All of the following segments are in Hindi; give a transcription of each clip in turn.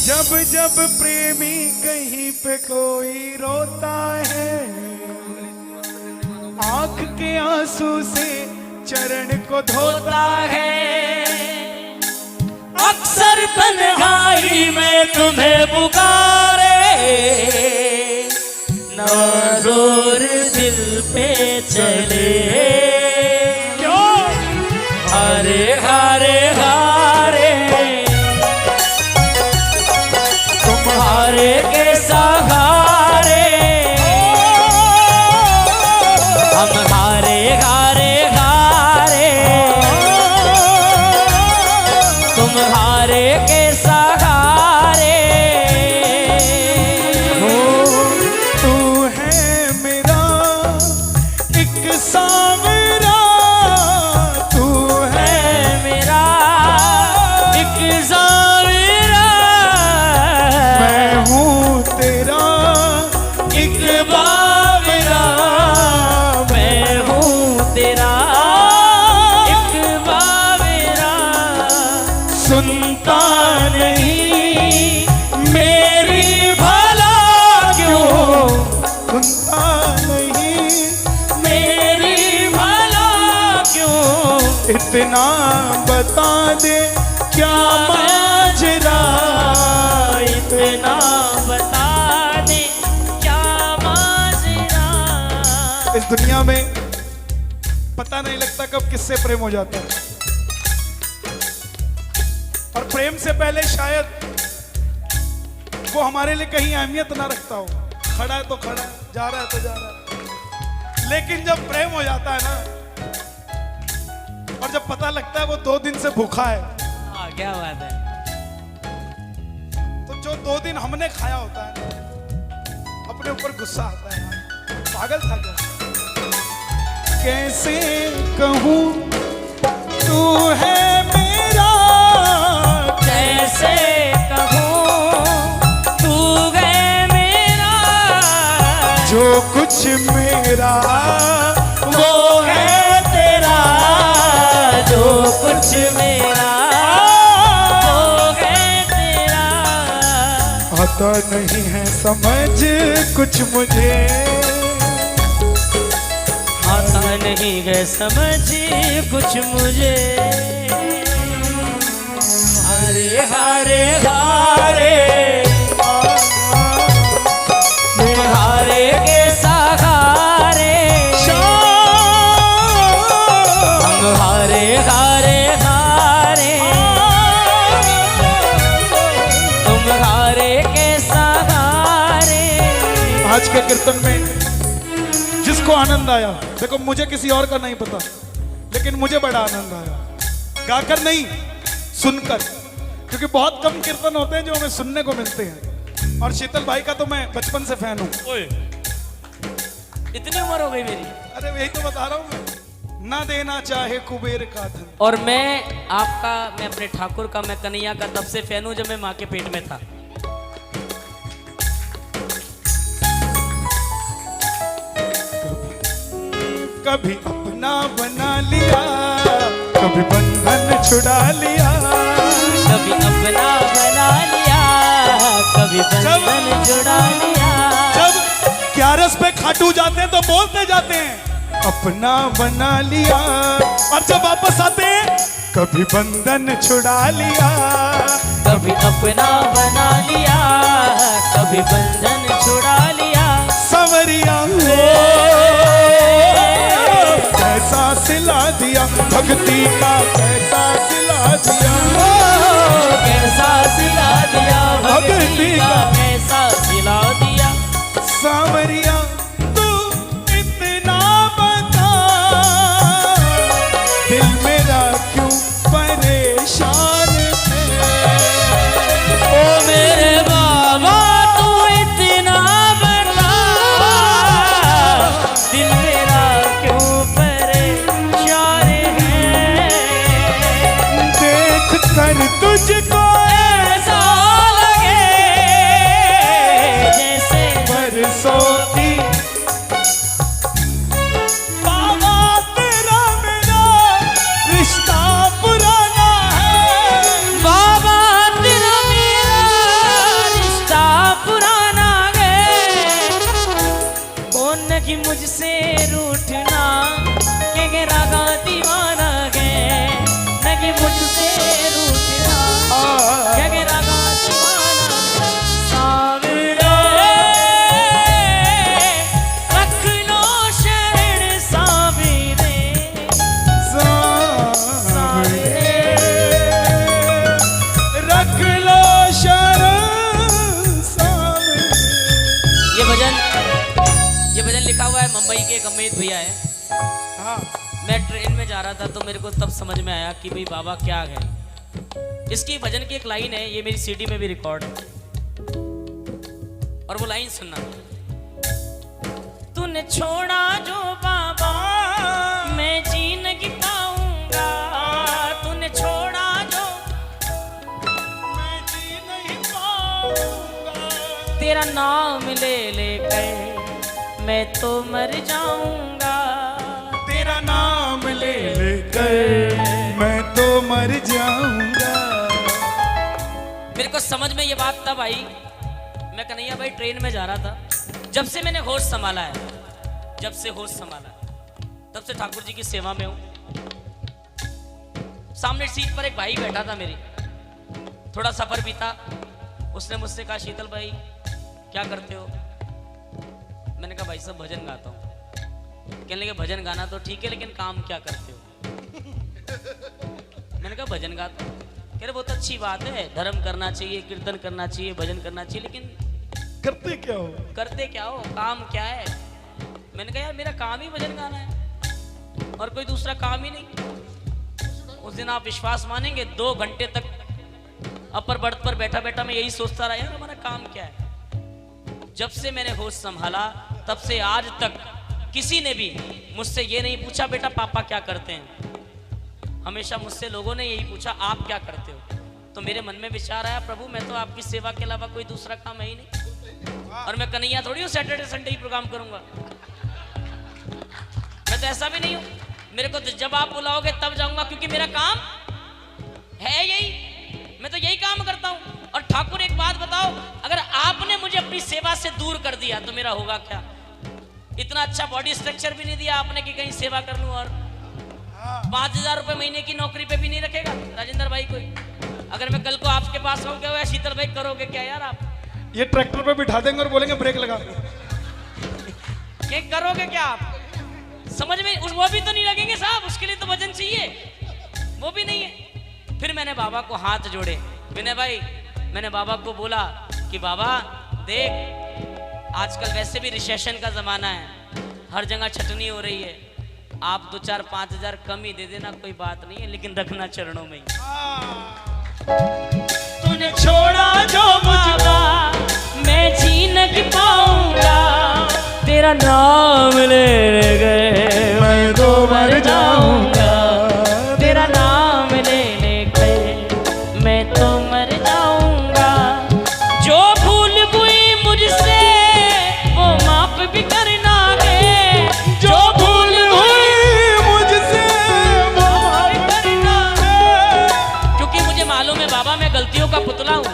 जब जब प्रेमी कहीं पे कोई रोता है, आंख के आंसू से चरण को धोता है। अक्सर तन्हाई में तुम्हें पुकारे, नाज़ोर दिल पे चले। क्यों? हारे हारे हारे तुम्हारे के सहारे, हम हारे हारे हारे तुम्हारे के सहारे। तू है मेरा एक सांवरा, तू है मेरा एक ज़ाविरा, मैं हूँ तेरा एक बावरा, मैं हूँ तेरा एक बाविरा। सुनता नहीं मेरी भला क्यों, सुनता नहीं मेरी भला क्यों, इतना बता दे क्या माजरा, इतना बता दे क्या माजरा। इस दुनिया में पता नहीं लगता कब किससे प्रेम हो जाता है, और प्रेम से पहले शायद वो हमारे लिए कहीं अहमियत ना रखता हो। खड़ा है तो खड़ा है, जा रहा है तो जा रहा है, लेकिन जब प्रेम हो जाता है ना, और जब पता लगता है वो 2 दिन से भूखा है, हाँ क्या बात है। तो जो 2 दिन हमने खाया होता है अपने ऊपर गुस्सा आता है, पागल था क्या। कैसे कहूँ तू है मेरा, कैसे कहूँ तू है मेरा, जो कुछ मेरा वो है तेरा, जो कुछ मेरा वो है तेरा। आता नहीं है समझ कुछ मुझे, आता नहीं है समझ कुछ मुझे। हारे हारे हारे तुम्हारे के सहारे, हम हारे हारे हारे तुम्हारे के सहारे। आज के कीर्तन में जिसको आनंद आया, देखो मुझे किसी और का नहीं पता, लेकिन मुझे बड़ा आनंद आया, गाकर नहीं सुनकर, क्योंकि बहुत कम कीर्तन होते हैं जो हमें सुनने को मिलते हैं। और शीतल भाई का तो मैं बचपन से फैन हूँ। इतनी उम्र हो गई मेरी। अरे यही तो बता रहा हूँ मैं, ना देना चाहे कुबेर का धन। और मैं अपने ठाकुर का, मैं कन्हैया का तब से फैन हूँ जब मैं माँ के पेट में था। कभी अपना बना लिया, कभी बंधन छुड़ा लिया, कभी अपना बना लिया, कभी बंधन छुड़ा लिया। जब 11 पे खाटू जाते हैं तो बोलते जाते हैं अपना बना लिया, और जब वापस आते हैं कभी बंधन छुड़ा लिया, कभी अपना बना लिया, कभी बंधन छुड़ा लिया। सवरिया कैसा सिला दिया, भक्ति का कैसा सिला दिया, कैसा सिला दिया भक्ति का, कैसा सिला दिया। सावरिया तू इतना बता, दिल मेरा क्यों परेशान है। ओ मेरे बाबा तू इतना बता, दिल मेरा क्यों परेशान है। देख कर तुझको ऐसा लगे जैसे बरसों की मुंबई के एक अमित भैया है। हाँ मैं ट्रेन में जा रहा था तो मेरे को तब समझ में आया कि भाई बाबा क्या है। इसकी भजन की एक लाइन है, ये मेरी सीडी में भी रिकॉर्ड है, और वो लाइन सुनना। तूने छोड़ा जो बाबा मैं जी नहीं पाऊंगा, तूने छोड़ा जो मैं जी नहीं पाऊंगा, तेरा नाम ले लेकर मैं तो मर जाऊंगा, तेरा नाम ले लेकर मैं तो मर जाऊंगा। मेरे को समझ में ये बात तब आई, मैं कन्हैया भाई ट्रेन में जा रहा था। जब से मैंने होश संभाला है, जब से होश संभाला तब से ठाकुर जी की सेवा में हूं। सामने सीट पर एक भाई बैठा था मेरी, थोड़ा सफर बीता, उसने मुझसे कहा शीतल भाई क्या करते हो? मैंने कहा भाई साहब भजन गाता हूँ। कहने लगे भजन गाना तो ठीक है लेकिन काम क्या करते हो? मैंने कहा भजन गाता हूँ। कह रहे बहुत अच्छी बात है, धर्म करना चाहिए, कीर्तन करना चाहिए, भजन करना चाहिए, लेकिन करते क्या हो? करते क्या हो, काम क्या है? मैंने कहा यार मेरा काम ही भजन गाना है और कोई दूसरा काम ही नहीं। उस दिन आप विश्वास मानेंगे 2 घंटे तक अपर बर्थ पर बैठा बैठा मैं यही सोचता रहा यार हमारा काम क्या है। जब से मैंने होश संभाला तब से आज तक किसी ने भी मुझसे ये नहीं पूछा बेटा पापा क्या करते हैं। हमेशा मुझसे लोगों ने यही पूछा आप क्या करते हो। तो मेरे मन में विचार आया प्रभु मैं तो आपकी सेवा के अलावा कोई दूसरा काम है ही नहीं, और मैं कन्हैया थोड़ी हूँ सैटरडे संडे ही प्रोग्राम करूंगा। मैं तो ऐसा भी नहीं हूँ, मेरे को जब आप बुलाओगे तब जाऊंगा क्योंकि मेरा काम है यही, मैं तो यही काम करता हूँ। और ठाकुर एक बात बताओ, अगर आपने मुझे अपनी सेवा से दूर कर दिया तो मेरा होगा क्या? इतना अच्छा बॉडी स्ट्रक्चर भी नहीं दिया आपने कि कहीं सेवा कर लूं, और 5,000 रुपए महीने की नौकरी पे भी नहीं रखेगा राजेंद्र भाई कोई। अगर मैं कल को आपके पास आऊं क्या हुआ शीतल भाई करोगे क्या यार आप? ये ट्रैक्टर पे बिठा देंगे और बोलेंगे ब्रेक लगा। क्या करोगे क्या आप? समझ में वो भी तो नहीं लगेंगे साहब, उसके लिए तो वजन चाहिए, वो भी नहीं है। फिर मैंने बाबा को हाथ जोड़े, विनय भाई मैंने बाबा को बोला कि बाबा देख आजकल वैसे भी रिसेशन का जमाना है, हर जगह छटनी हो रही है, आप 2-4-5 कम ही दे देना कोई बात नहीं है, लेकिन रखना चरणों में ही। तूने छोड़ा जो बाबा मैं जी नहीं पाऊंगा, तेरा नाम ले गए मैं तो मर जाऊंगा, तेरा नाम ले गए मैं तो मर जाऊंगा। जो भूल हुई मुझसे वो माफ भी करना है, जो भूल हुई मुझसे वो माफ करना है। क्योंकि मुझे मालूम है बाबा मैं गलतियों का पुतला हूँ।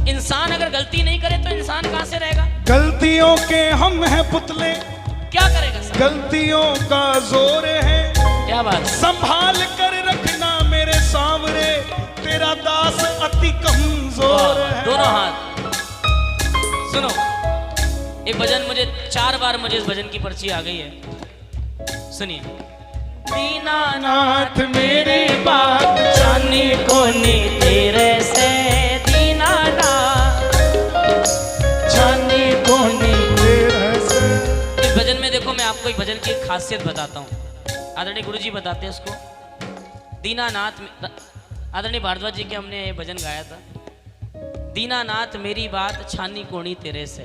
इंसान अगर गलती नहीं करे तो इंसान कहाँ से रहेगा? गलतियों के हम हैं पुतले, क्या करेगा सर? गलतियों का जोर है, क्या बात? संभाल कर रखना मेरे सामने, तेरा दास अति कमजोर है। दोनों हाथ सुनो, एक भजन मुझे 4 बार मुझे इस भजन की पर्ची आ गई है, सुनिए। दीनानाथ मेरी बात जानी कोनी तेरे से, दीनानाथ जानी कोनी तेरे से। इस भजन में देखो मैं आपको एक भजन की एक खासियत बताता हूँ, आदरणीय गुरु जी बताते हैं उसको। दीनानाथ आदरणीय भारद्वाज जी के हमने ये भजन गाया था, दीनानाथ मेरी बात छानी कोनी तेरे से।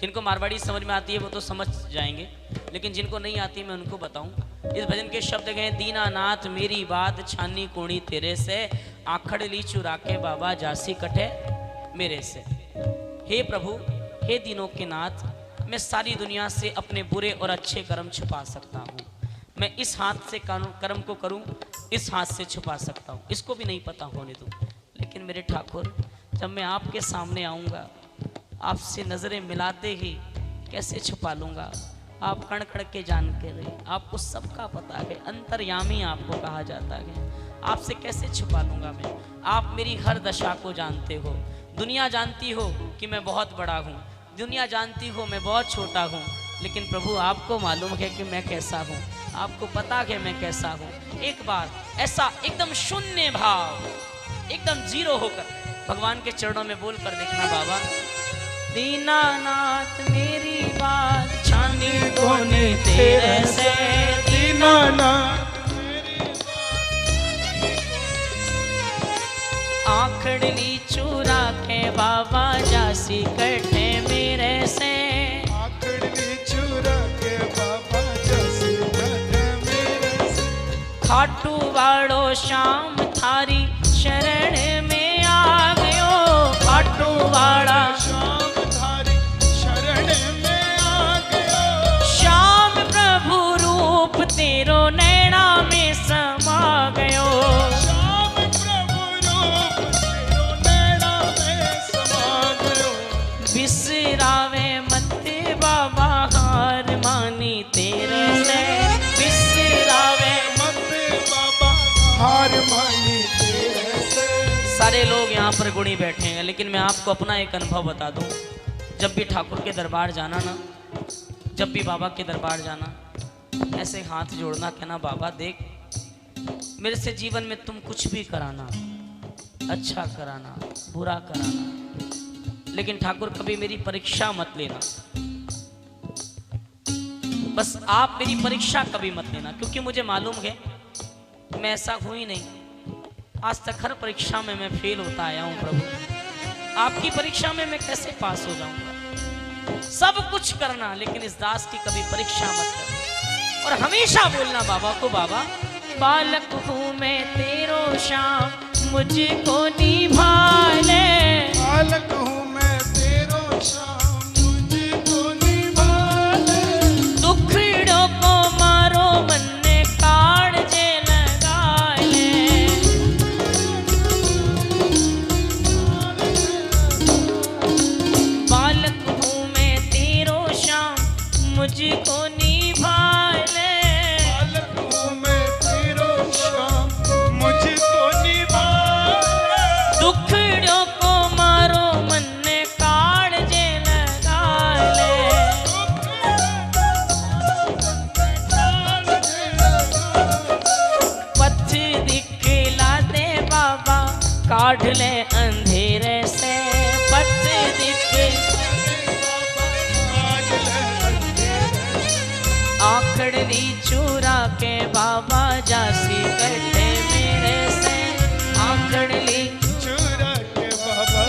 जिनको मारवाड़ी समझ में आती है वो तो समझ जाएंगे, लेकिन जिनको नहीं आती मैं उनको बताऊं। इस भजन के शब्द गए दीनानाथ मेरी बात छानी कोनी तेरे से, आखड़ ली चुरा के बाबा जासी कटे मेरे से। हे प्रभु हे दीनों के नाथ, मैं सारी दुनिया से अपने बुरे और अच्छे कर्म छुपा सकता हूँ। मैं इस हाथ से कर्म को करूँ, इस हाथ से छुपा सकता हूँ, इसको भी नहीं पता होने दूँ। लेकिन मेरे ठाकुर जब मैं आपके सामने आऊँगा, आपसे नज़रें मिलाते ही कैसे छुपा लूँगा? आप कण कण के जान के रहे, आपको सबका पता है, अंतर्यामी आपको कहा जाता है, आपसे कैसे छुपा लूँगा मैं? आप मेरी हर दशा को जानते हो, दुनिया जानती हो कि मैं बहुत बड़ा हूँ, दुनिया जानती हो मैं बहुत छोटा हूँ, लेकिन प्रभु आपको मालूम है कि मैं कैसा हूँ, आपको पता है मैं कैसा हूँ। एक बार ऐसा एकदम शून्य भाव, एकदम जीरो होकर भगवान के चरणों में बोल कर देखना, बाबा दीनानाथ मेरी बात छानी कोनी तेरे से दीनानाथ आखड़ली चूरा के बाबा जासी कटे मेरे से आखड़ली चूरा के बाबा जासी कटे मेरे से खाटू वाड़ो शाम थारी शरण में आ गयो खाटू वाड़ा शाम थारी शरण में आ गयो श्याम प्रभु रूप तेरो नैना में समा गयो श्याम प्रभु रूप तेरो नैना में समा गयो बिसरावे मत बाबा हार मानी तेरे से बिसरावे मत बाबा हार मानी तेरे से। सारे लोग यहाँ पर गुणी बैठे हैं लेकिन मैं आपको अपना एक अनुभव बता दूं जब भी ठाकुर के दरबार जाना ना जब भी बाबा के दरबार जाना ऐसे हाथ जोड़ना कहना बाबा देख मेरे से जीवन में तुम कुछ भी कराना अच्छा कराना बुरा कराना लेकिन ठाकुर कभी मेरी परीक्षा मत लेना बस आप मेरी परीक्षा कभी मत लेना क्योंकि मुझे मालूम है मैं ऐसा हूं ही नहीं आज तक हर परीक्षा में मैं फेल होता आया हूं प्रभु आपकी परीक्षा में मैं कैसे पास हो जाऊंगा सब कुछ करना लेकिन इस दास की कभी परीक्षा मत करना और हमेशा बोलना बाबा को बाबा बालक हूं मैं तेरो श्याम मुझको निभाले बालक हूँ मैं तेरो श्याम मुझको निभाले दुखड़ों को मारो मन ने काढ़ जे लगा ले बालक हूँ मैं तेरो श्याम मुझको निभाले बालक हूँ मैं तेरो श्याम मुझको निभाले दुखड़ों को मारो मन ने काढ़ जे लगा ले पथ दिखला दे बाबा काढ़ ले अंधेरे से पथ आखड़ली चूरा के बाबा जासी कटे मेरे से आखड़ली चूरा के बाबा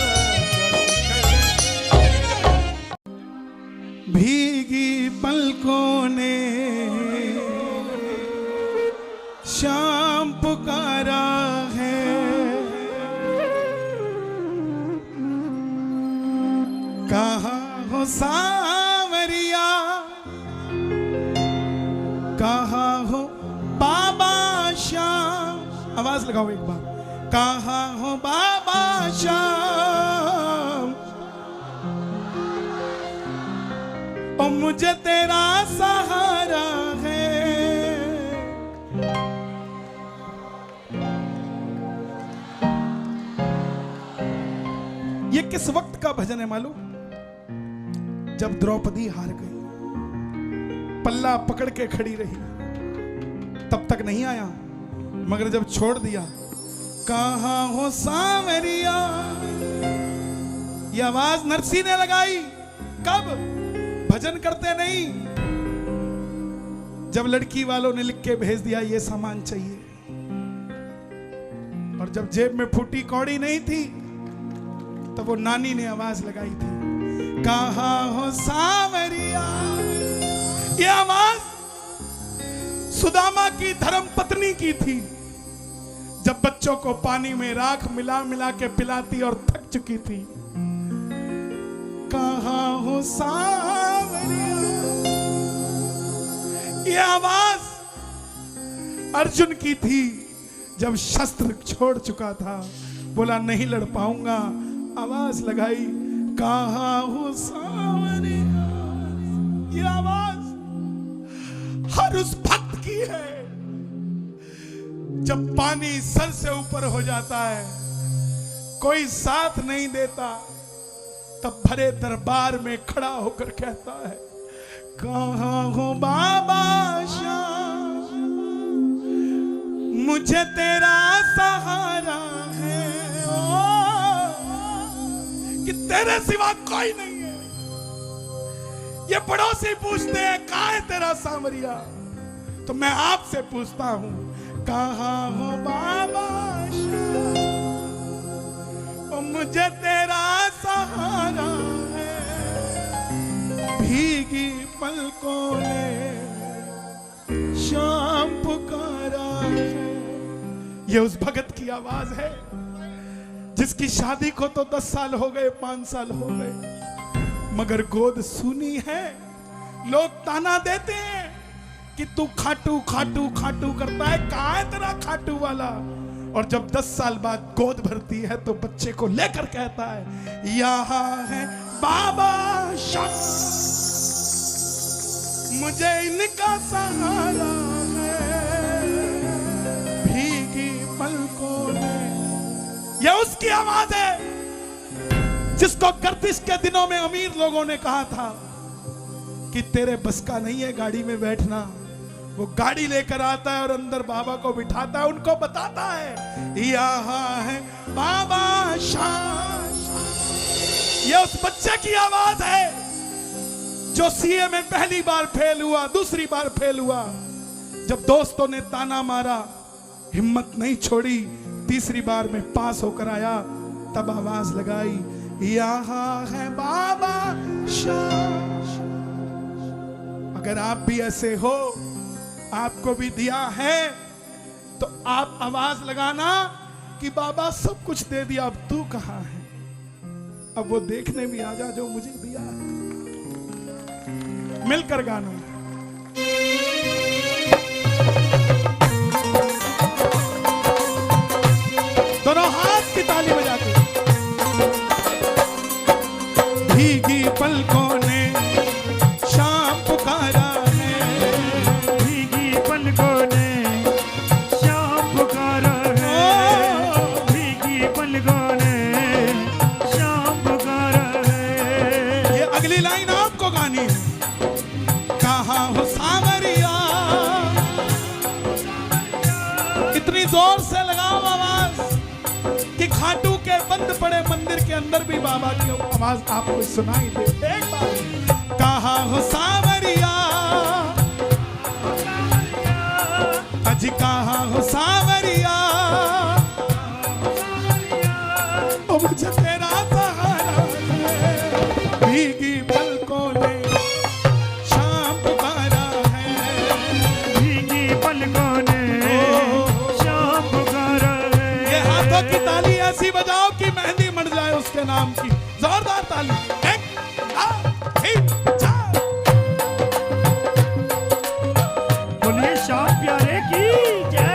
भीगी पलकों ने शाम पुकारा है कहाँ हो सावरिया कहाँ हो बाबा श्याम आवाज लगाओ एक बार कहाँ हो बाबा श्याम ओ मुझे तेरा सहारा है ये किस वक्त का भजन है मालूम जब द्रौपदी हार गई पल्ला पकड़ के खड़ी रही तब तक नहीं आया मगर जब छोड़ दिया कहाँ हो सावरिया ये आवाज नरसी ने लगाई कब भजन करते नहीं जब लड़की वालों ने लिख के भेज दिया ये सामान चाहिए और जब जेब में फूटी कौड़ी नहीं थी तब वो नानी ने आवाज लगाई थी कहाँ हो सावरिया ये आवाज सुदामा की धर्म पत्नी की थी जब बच्चों को पानी में राख मिला मिला के पिलाती और थक चुकी थी कहाँ हो सावरिया ये आवाज अर्जुन की थी जब शस्त्र छोड़ चुका था बोला नहीं लड़ पाऊंगा आवाज लगाई कहाँ हो सावरिया ये आवाज हर उस भक्त की है जब पानी सर से ऊपर हो जाता है कोई साथ नहीं देता तब भरे दरबार में खड़ा होकर कहता है कहाँ हो बाबा श्याम मुझे तेरा सहारा है ओ, कि तेरे सिवा कोई नहीं है ये पड़ोसी पूछते हैं कहाँ है तेरा सामरिया, तो मैं आपसे पूछता हूं कहाँ हो बाबा शाह? ओ मुझे तेरा सहारा है, भीगी पलकों ने शाम पुकारा है। ये उस भगत की आवाज है जिसकी शादी को तो 10 साल हो गए, 5 साल हो गए, मगर गोद सुनी है। लोग ताना देते हैं कि तू खाटू खाटू खाटू करता है, कहाँ है तेरा खाटू वाला? और जब 10 साल बाद गोद भरती है तो बच्चे को लेकर कहता है यहाँ है बाबा शाह, मुझे इनका सहारा है, भीगी पलकों में। यह उसकी आवाज है जिसको गर्दिश के दिनों में अमीर लोगों ने कहा था कि तेरे बस का नहीं है गाड़ी में बैठना। वो गाड़ी लेकर आता है और अंदर बाबा को बिठाता है, उनको बताता है यहाँ है बाबा शाह। ये उस बच्चे की आवाज है जो सीए में पहली बार फेल हुआ, दूसरी बार फेल हुआ। जब दोस्तों ने ताना मारा, हिम्मत नहीं छोड़ी, तीसरी बार में पास होकर आया, तब आवाज लगाई यहाँ है बाबा शाह। अगर आप भी ऐसे हो, आपको भी दिया है, तो आप आवाज लगाना कि बाबा सब कुछ दे दिया, अब तू कहां है? अब वो देखने भी आ जा जो मुझे दिया है। मिलकर गाना। दोनों हाथ की ताली बजा के। भीगी पलकों ने शाम पुकारा है, भीगी पलकों ने शाम पुकारा है, भीगी पलकों ने शाम पुकारा है। ये अगली लाइन आपको गानी है। कहाँ हो सावरिया, इतनी जोर से लगाओ आवाज कि खाटू के बंद पड़े मंदिर के अंदर भी बाबा की आवाज आपको सुनाई दे। एक बार कहाँ हो सावरिया, अजी कहाँ हो सावरिया, ओ मुझे तेरा सहारा है, भीगी पलकों ने शाम पुकारा है, भीगी पलकों ने शाम पुकारा है। ये हाथों की ताली ऐसी बजाओ कि मेहंदी मर जाए उसके नाम की। जोरदार ताली। एक, दो, तीन, चार। बोलिए शाम प्यारे की जय।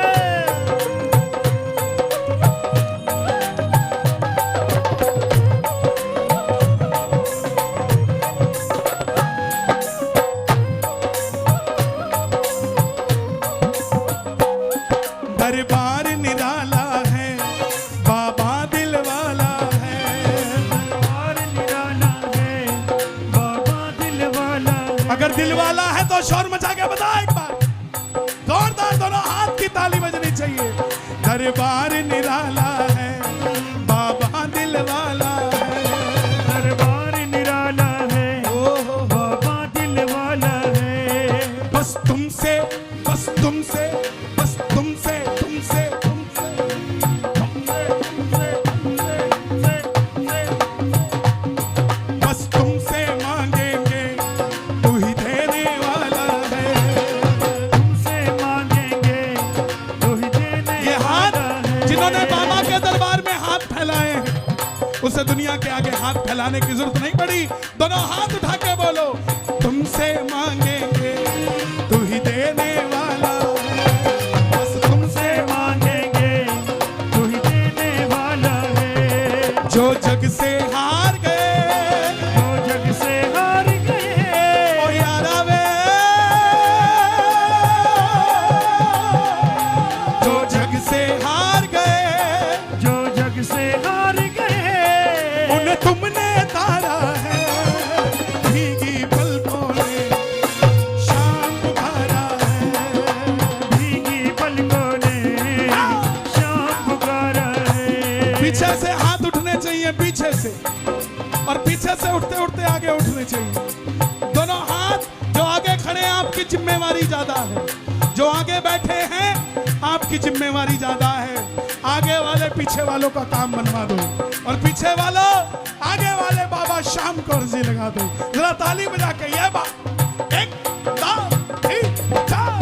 दरबार निराला है, बाबा दिल वाला है, दरबार निराला है, बाबा दिल वाला है। अगर दिल वाला है तो शोर मचा के बता एक बार। जोरदार दोनों हाथ की ताली बजनी चाहिए। दरबार निराला है, बाबा दिल वाला है, दरबार निराला है, ओहो बाबा दिल वाला है। बस तुमसे, बस तुमसे, बस तुमसे, तुमसे, तुमसे, तुमसे, तुमसे, बस तुमसे मांगेंगे, तू ही देने वाला है। तुमसे मांगेंगे तो ही देने ये हाथ वाला है। जिन्होंने बाबा के दरबार में हाथ फैलाए हैं, उसे दुनिया के आगे हाथ फैलाने की जरूरत नहीं पड़ी। दोनों हाथ उठा के बोलो तुमसे मांगेंगे, तू ही देने वाला है। बस तुमसे मांगेंगे तो ही देने वाला है। जो जग से हार गए, जो जग से हार गए, ओ यारा वे, जो जग से हार गए, जो जग से हार गए, उन्हें तुमने तारा है, भीगी पलकों ने शाम पुकारा है। भीगी पलकों ने शाम पुकारा है। पीछे से हाथ उठने चाहिए, पीछे से, और पीछे से उठते उठते आगे उठने चाहिए। दोनों आगे बैठे हैं, आपकी जिम्मेवारी ज्यादा है। आगे वाले पीछे वालों का काम बनवा दो, और पीछे वालों आगे वाले बाबा शाम को अर्जी लगा दो। जरा ताली बजा के ये बात, 1 2 3 4।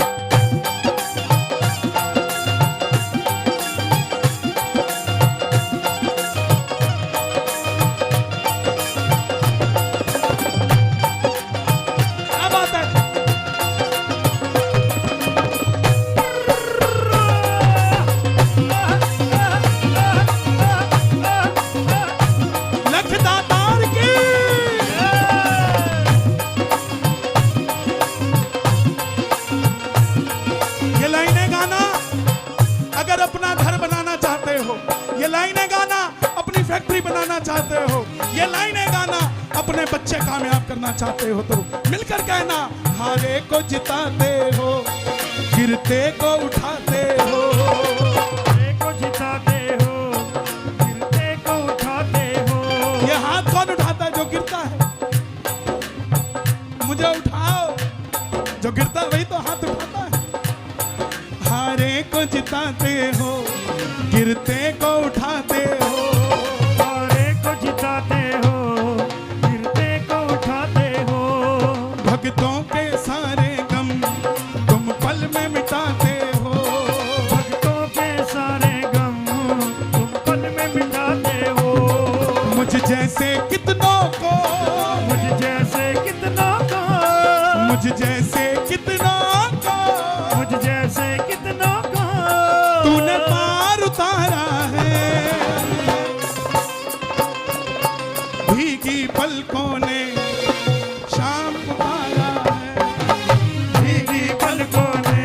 चाहते हो, ये लाइनें गाना अपने बच्चे कामयाब करना चाहते हो, तो मिलकर कहना, हारे को जिताते हो, गिरते को उठाते हो। हारे को जिताते हो, गिरते को उठाते हो। ये हाथ कौन उठाता है? जो गिरता है। मुझे उठाओ, जो गिरता है वही तो हाथ उठाता है। हारे को जिताते हो, गिरते को उठाते हो। जिताते हो, गिरते को उठाते हो। भक्तों के सारे गम तुम पल में मिटाते हो। भक्तों के सारे गम तुम पल में मिटाते हो। मुझ जैसे कितनों को, मुझ जैसे कितनों को, मुझ जैसे कितनों को, मुझ जैसे कितनों को तूने पार उतारा है। भीगी पलकों ने शाम पुकारा है, भीगी पलकों ने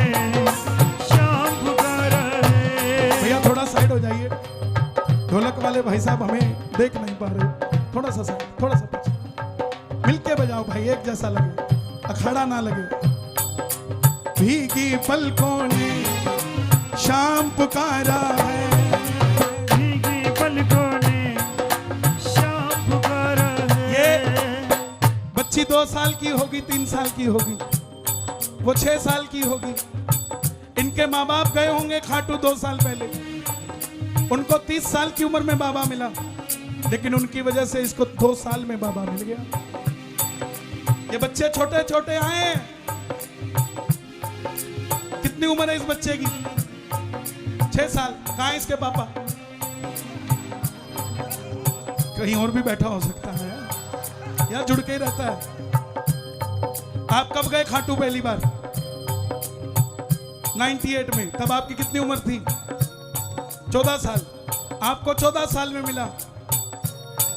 शाम पुकारा है। भैया थोड़ा साइड हो जाइए, ढोलक वाले भाई साहब हमें देख नहीं पा रहे। थोड़ा सा साइड, थोड़ा सा पीछे, मिलके बजाओ भाई, एक जैसा लगे, अखाड़ा ना लगे। भीगी पलकों ने शाम पुकारा है, भीगी पलकों ने शाम पुकारा है। बच्ची 2 साल की होगी, 3 साल की होगी, वो 6 साल की होगी। इनके माँ बाप गए होंगे खाटू 2 साल पहले, उनको 30 साल की उम्र में बाबा मिला, लेकिन उनकी वजह से इसको 2 साल में बाबा मिल गया। ये बच्चे छोटे छोटे आए। कितनी उम्र है इस बच्चे की? 6 साल। कहाँ है इसके पापा? कहीं और भी बैठा हो सकता है, यहाँ जुड़ के ही रहता है। आप कब गए खाटू पहली बार? 98 में। तब आपकी कितनी उम्र थी? 14 साल। आपको 14 साल में मिला,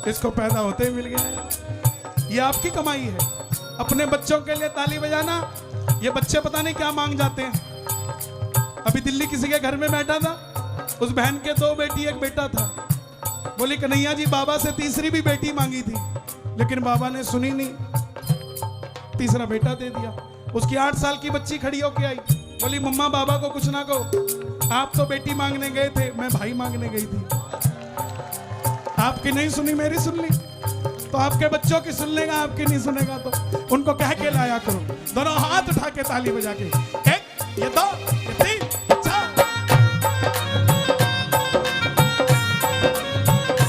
इसको पैदा होते ही मिल गया। ये आपकी कमाई है। अपने बच्चों के लिए ताली बजाना। ये बच्चे पता नहीं क्या मांग जाते हैं। अभी दिल्ली किसी के घर में बैठा था, उस बहन के 2 बेटी 1 बेटा था। बोली कन्हैया जी बाबा से तीसरी भी बेटी मांगी थी, लेकिन बाबा ने सुनी नहीं, तीसरा बेटा दे दिया। उसकी 8 साल की बच्ची खड़ी होके आई, बोली मम्मा बाबा को कुछ ना कहो, आप तो बेटी मांगने गए थे, मैं भाई मांगने गई थी। आपकी नहीं सुनी, मेरी सुन ली, तो आपके बच्चों की सुन लेगा, आपकी नहीं सुनेगा तो उनको कह के लाया करो। दोनों हाथ उठा के ताली बजा के, 1 ये 2 ये 3 4।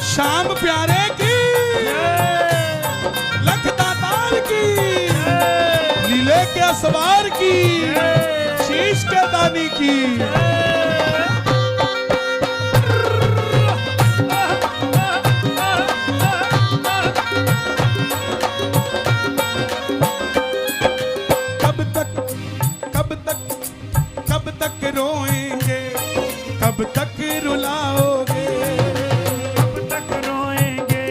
शाम प्यारे की, लख दातार की, लीले के सवार की, शीश के दानी की। रोएंगे, कब तक रुलाओगे, कब तक रोएंगे,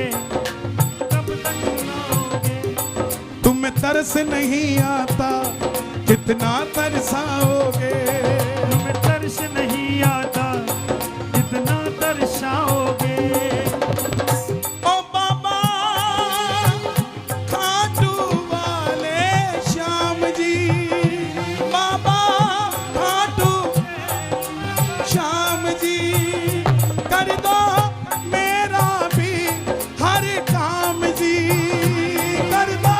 कब तक रुलाओगे। तुम्हें तरस नहीं आता, कितना तरसाओगे, तुम्हें तरस नहीं आता, कितना तरसाओगे। ओ बाबा खाटू वाले श्याम जी, बाबा श्याम जी, कर दो मेरा भी हर काम जी, कर दो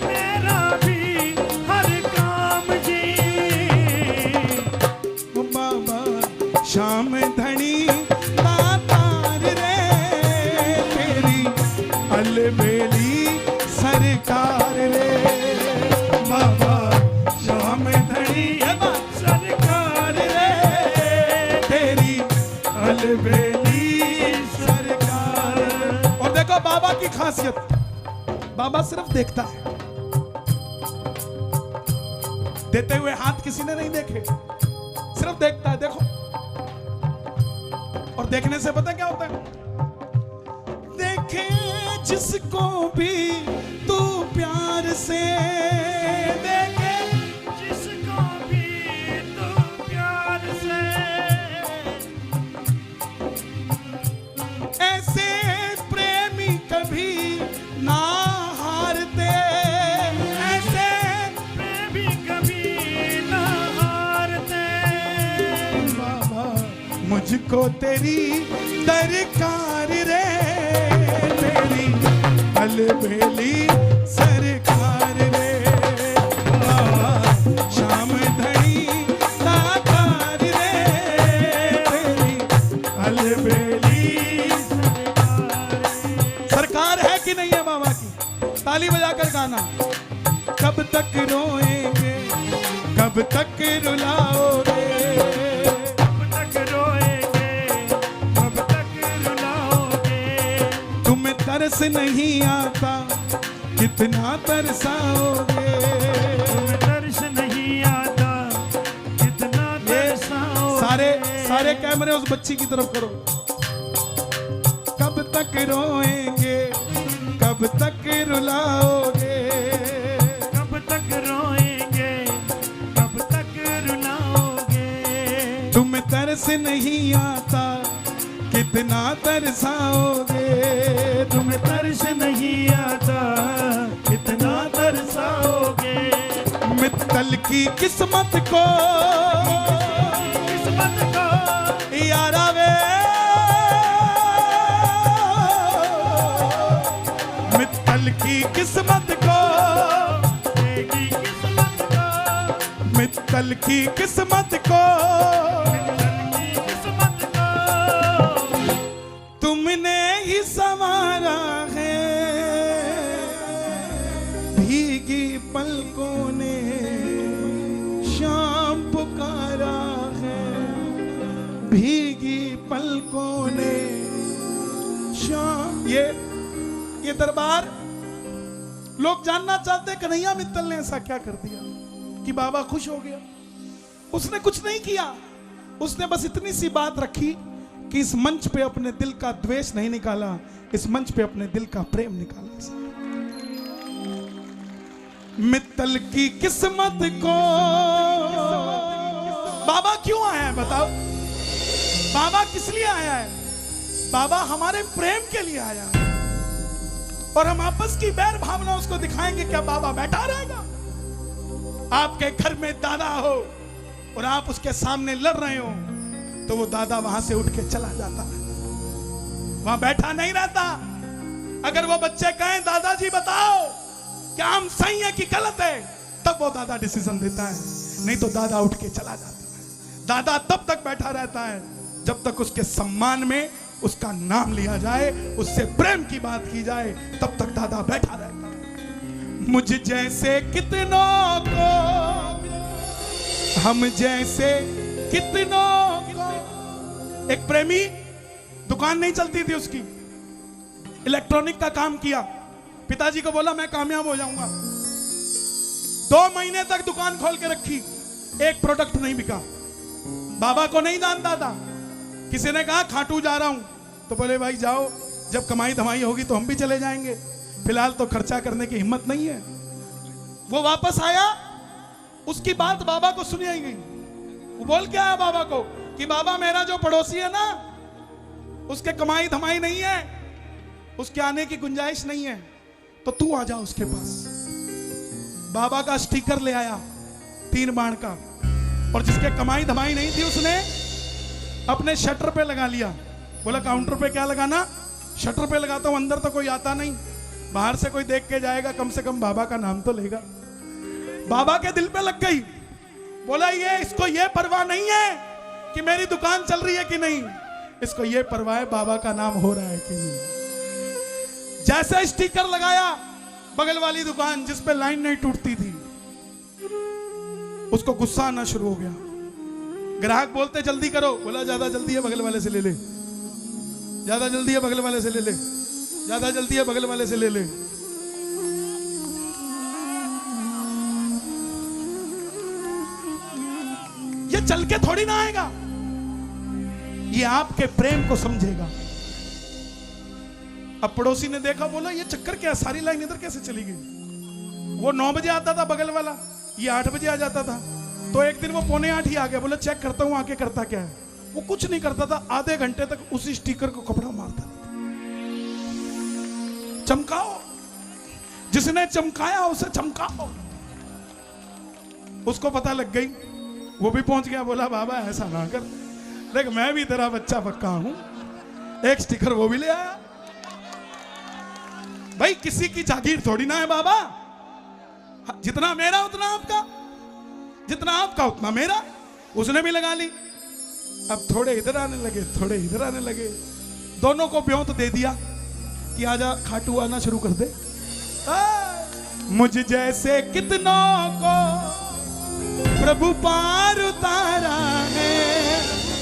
मेरा भी हर काम जी। अलबेली सरकार रे बाबा श्याम धनी सरकार रे तेरी अलबेली सरकार। और देखो बाबा की खासियत, बाबा सिर्फ देखता है, देते हुए हाथ किसी ने नहीं देखे, सिर्फ देखता है। देखो, और देखने से पता क्या होता है, देखे जिसको भी तू प्यार से, देखे जिसको भी तू प्यार से, ऐसे प्रेमी कभी ना हारते, ऐसे प्रेमी कभी ना हारते। बाबा मुझको तेरी दरकार रे तेरी अलबेली सरकार रे बाबा श्याम धनी साकार रे तेरी अलबेली सरकार है कि नहीं है बाबा की? ताली बजाकर गाना। कब तक रोएंगे, कब तक रुलाओगे, कब तक रोएंगे, कब तक रुलाओगे। तुम्हें तरस नहीं आता कितना तरसाओगे। तुम्हें तरस नहीं आता कितना तरसाओगे। सारे कैमरे उस बच्ची की तरफ करो। कब तक रोएंगे, कब तक रुलाओगे, कब तक रोएंगे, कब तक रुलाओगे। तुम्हें तरस नहीं आता कितना तरसाओगे। तुम्हें तरस नहीं आता कितना तरसाओगे। मित्तल की किस्मत को किस्मत को यारा वे, मित्तल की किस्मत को, देगी किस्मत को, मित्तल की किस्मत को मित्तल की किस्मत को। तुमने ही संवारा है, भीगी पलकों ने शाम पुकारा है, भीगी पलकों ने शाम। ये दरबार लोग जानना चाहते कन्हैया मित्तल ने ऐसा क्या कर दिया कि बाबा खुश हो गया। उसने कुछ नहीं किया, उसने बस इतनी सी बात रखी कि इस मंच पे अपने दिल का द्वेष नहीं निकाला, इस मंच पे अपने दिल का प्रेम निकाला। मित्तल की किस्मत को बाबा क्यों आया है बताओ? बाबा किस लिए आया है? बाबा हमारे प्रेम के लिए आया है। और हम आपस की बैर भावना उसको दिखाएंगे क्या बाबा बैठा रहेगा? आपके घर में दादा हो और आप उसके सामने लड़ रहे हो तो वो दादा वहां से उठ के चला जाता है, वहां बैठा नहीं रहता। अगर वो बच्चे कहें दादाजी बताओ क्या हम सही है कि गलत है, तब वो दादा डिसीजन देता है, नहीं तो दादा उठ के चला जाता है। दादा तब तक बैठा रहता है जब तक उसके सम्मान में उसका नाम लिया जाए, उससे प्रेम की बात की जाए, तब तक दादा बैठा रहता है। मुझ जैसे कितनों को, हम जैसे कितनों को। एक प्रेमी, दुकान नहीं चलती थी उसकी, इलेक्ट्रॉनिक का काम किया, पिताजी को बोला मैं कामयाब हो जाऊंगा। 2 महीने तक दुकान खोल के रखी, एक प्रोडक्ट नहीं बिका। बाबा को नहीं जानता था। किसी ने कहा खाटू जा रहा हूं, तो बोले भाई जाओ, जब कमाई धमाई होगी तो हम भी चले जाएंगे, फिलहाल तो खर्चा करने की हिम्मत नहीं है। वो वापस आया, उसकी बात बाबा को सुनी आई गई। वो बोल क्या है बाबा को कि बाबा मेरा जो पड़ोसी है ना, उसके कमाई धमाई नहीं है, उसके आने की गुंजाइश नहीं है, तो तू आ जा उसके पास। बाबा का स्टिकर ले आया 3 बाण का, और जिसके कमाई धमाई नहीं थी उसने अपने शटर पे लगा लिया। बोला काउंटर पे क्या लगाना, शटर पे लगाता हूं, अंदर तो कोई आता नहीं, बाहर से कोई देख के जाएगा, कम से कम बाबा का नाम तो लेगा। बाबा के दिल पे लग गई। बोला ये इसको ये परवाह नहीं है कि मेरी दुकान चल रही है कि नहीं, इसको ये परवाह है बाबा का नाम हो रहा है कि नहीं। जैसे स्टिकर लगाया बगल वाली दुकान जिस पे लाइन नहीं टूटती थी, उसको गुस्सा आना शुरू हो गया। ग्राहक बोलते जल्दी करो, बोला ज्यादा जल्दी है बगल वाले से ले ले, ज्यादा जल्दी है बगल वाले से ले ले, ज्यादा जल्दी है बगल वाले से ले ले। ये चल के थोड़ी ना आएगा, ये आपके प्रेम को समझेगा। अब पड़ोसी ने देखा, बोला ये चक्कर क्या, सारी लाइन इधर कैसे चली गई। वो 9 बजे आता था बगल वाला, ये 8 बजे आ जाता था। तो एक दिन वो 7:45 ही आ गया, बोला चेक करता हूं आके करता क्या है। वो कुछ नहीं करता था, आधे घंटे तक उसी स्टिकर को कपड़ा मारता था। चमकाओ, जिसने चमकाया उसे चमकाओ। उसको पता लग गई, वो भी पहुंच गया, बोला बाबा ऐसा ना कर, देख मैं भी तेरा बच्चा पक्का हूं। एक स्टिकर वो भी ले आया। भाई किसी की जागीर थोड़ी ना है बाबा, जितना मेरा उतना आपका, जितना आपका उतना मेरा। उसने भी लगा ली। अब थोड़े इधर आने लगे, थोड़े इधर आने लगे, दोनों को ब्योंत दे दिया कि आजा खाटू आना शुरू कर दे। मुझ जैसे कितनों को प्रभु पार उतारा है,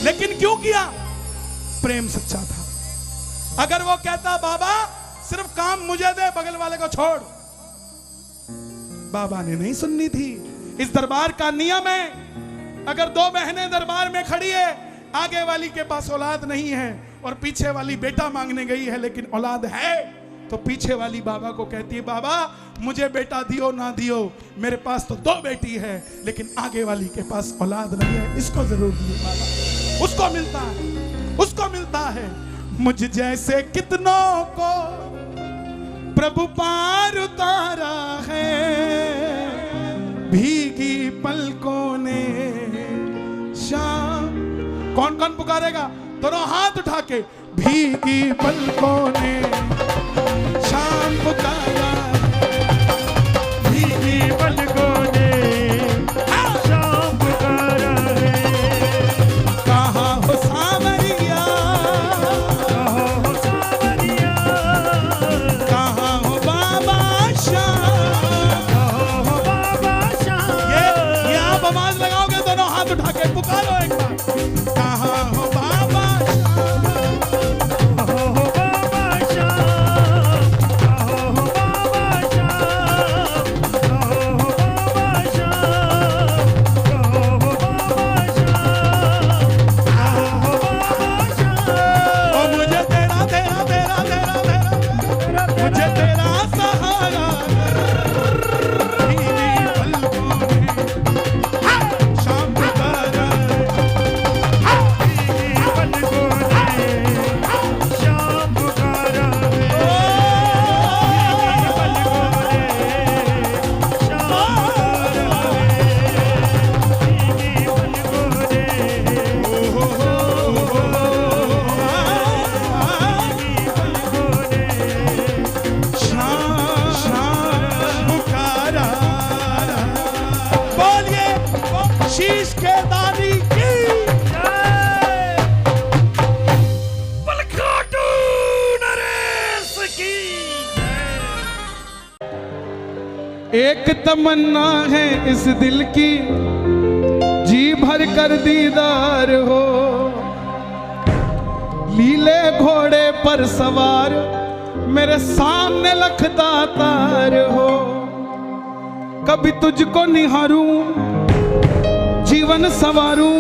लेकिन क्यों किया? प्रेम सच्चा था। अगर वो कहता बाबा सिर्फ काम मुझे दे, बगल वाले को छोड़, बाबा ने नहीं सुननी थी। इस दरबार का नियम है, अगर 2 बहनें दरबार में खड़ी है, आगे वाली के पास औलाद नहीं है और पीछे वाली बेटा मांगने गई है लेकिन औलाद है, तो पीछे वाली बाबा को कहती है बाबा मुझे बेटा दियो ना दियो, मेरे पास तो 2 बेटी है लेकिन आगे वाली के पास औलाद नहीं है, इसको जरूर दियो बाबा। उसको मिलता है, उसको मिलता है। मुझ जैसे कितनों को प्रभु पार उतारा है, भीगी पलकों ने शाम। कौन कौन पुकारेगा? दोनों हाथ उठा के। भीगी पलकों ने शाम पुकारा, भीगी पलकों ने शाम पुकारा है। कहाँ हो सावरिया, कहो हो सावरिया, कहाँ हो बाबा शाम, कहो हो बाबा शाम। ये आप आवाज लगाओगे, दोनों हाथ उठा के पुकारो एक बार। कहाँ हो बाबा शाम, कहो हो बाबा शाम, कहो हो बाबा शाम, कहो हो बाबा शाम, कहो हो बाबा शाम, कहो हो बाबा शाम। ओ मुझे तेरा तेरा तेरा तेरा तेरा, मुझे तेरा सहारा, भीगी पलकों ने शाम पुकारा, भीगी पलकों ने शाम पुकारा है। भीगी पलकों ने शाम पुकारा है। भीगी पलकों ने शाम शाम पुकारा। बोलिए शीश के दानी की। पलखाटू नरेश की एक तमन्ना है इस दिल की, जी भर कर दीदार हो, लीले घोड़े पर सवार मेरे सामने लखदातार हो। कभी तुझको निहारूं जीवन सवारूं,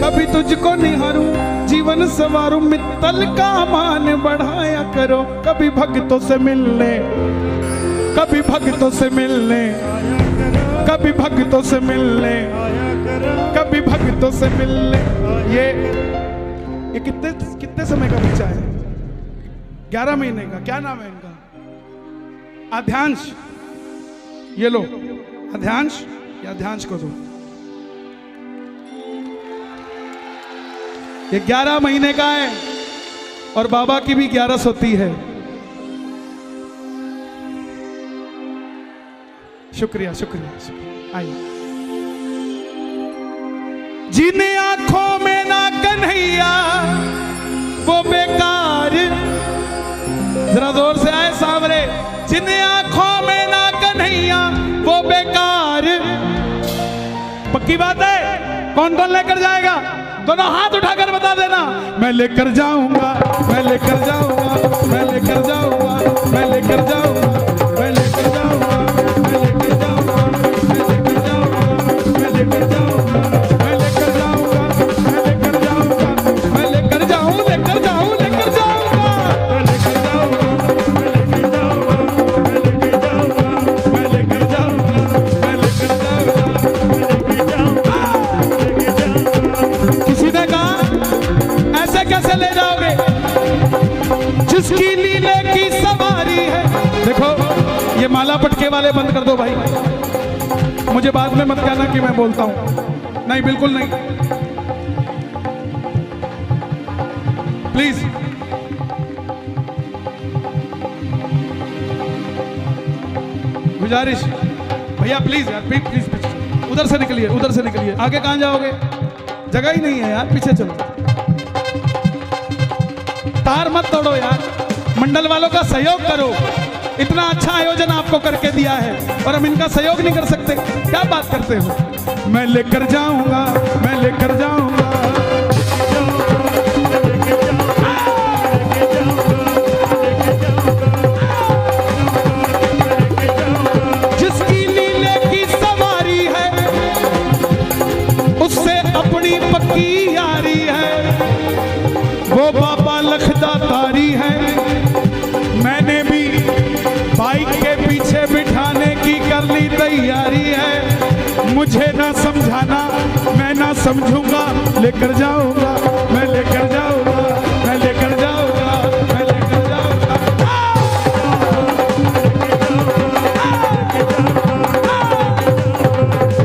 कभी तुझको निहारूं जीवन सवारूं, मित्तल का मान बढ़ाया करो। कभी भक्तों से मिलने, कभी भक्तों से मिलने, कभी भक्तों से मिलने, कभी भक्तों से मिलने। ये कितने कितने समय का बच्चा है? 11 महीने का। क्या नाम है इनका? आध्यांश। ये लो आध्यांश, या आध्यांश को दो। ये 11 महीने का है और बाबा की भी 11 होती है। शुक्रिया शुक्रिया शुक्रिया। आइए। जिन आंखों में ना कन्हैया वो बेकार, जरा जोर से आए सांवरे। जिन आंखों में ना कन्हैया वो बेकार। पक्की बात है, कौन कौन लेकर जाएगा? दोनों हाथ उठाकर बता देना। मैं लेकर जाऊंगा, मैं लेकर जाऊंगा, मैं लेकर जाऊंगा, मैं लेकर जाऊंगा, मैं लेकर जाऊंगा, मैं लेकर जाऊंगा, मैं लेकर जाऊंगा, मैं लेकर जाऊंगा, मैं लेकर जाऊंगा, मैं लेकर जाऊंगा, मैं लेकर जाऊं, लेकर जाऊं, लेकर जाऊंगा, मैं लेकर जाऊंगा, मैं लेकर जाऊंगा, मैं लेकर जाऊंगा, मैं लेकर जाऊंगा, मैं लेकर जाऊंगा, लेकर जाऊंगा। किसी ने कहा ऐसे कैसे ले जाओगे? जिसकी लीले की सवारी है। देखो ये माला पटके वाले बंद कर दो भाई, मुझे बाद में मत कहना कि मैं बोलता हूं। नहीं, बिल्कुल नहीं, प्लीज। गुजारिश भैया, प्लीज यार, प्लीज प्लीज, उधर से निकलिए, उधर से निकलिए। आगे कहां जाओगे? जगह ही नहीं है यार, पीछे चलो। तार मत तोड़ो यार, मंडल वालों का सहयोग करो। इतना अच्छा आयोजन आपको करके दिया है और हम इनका सहयोग नहीं कर सकते? क्या बात करते हो? मैं लेकर जाऊंगा, मैं लेकर जाऊंगा। जिसकी लीले की सवारी है उससे अपनी पक्की यारी है, वो बाबा लखदातारी है। मैंने भी बाइक के पीछे बिठाने की कर ली तैयारी है। मुझे ना समझाना, मैं ना समझूंगा। लेकर जाऊंगा, मैं लेकर जाऊंगा, मैं लेकर जाऊंगा, मैं लेकर जाऊंगा।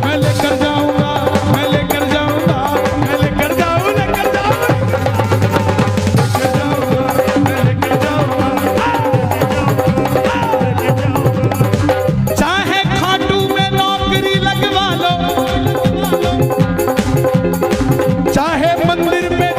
मैं लेकर जाऊंगा, मैं लेकर जाऊंगा, मैं लेकर जाऊं, लेकर जाऊं, मैं लेकर जाऊंगा। चाहे खाटू में नौकरी लगवा लो, चाहे मंदिर में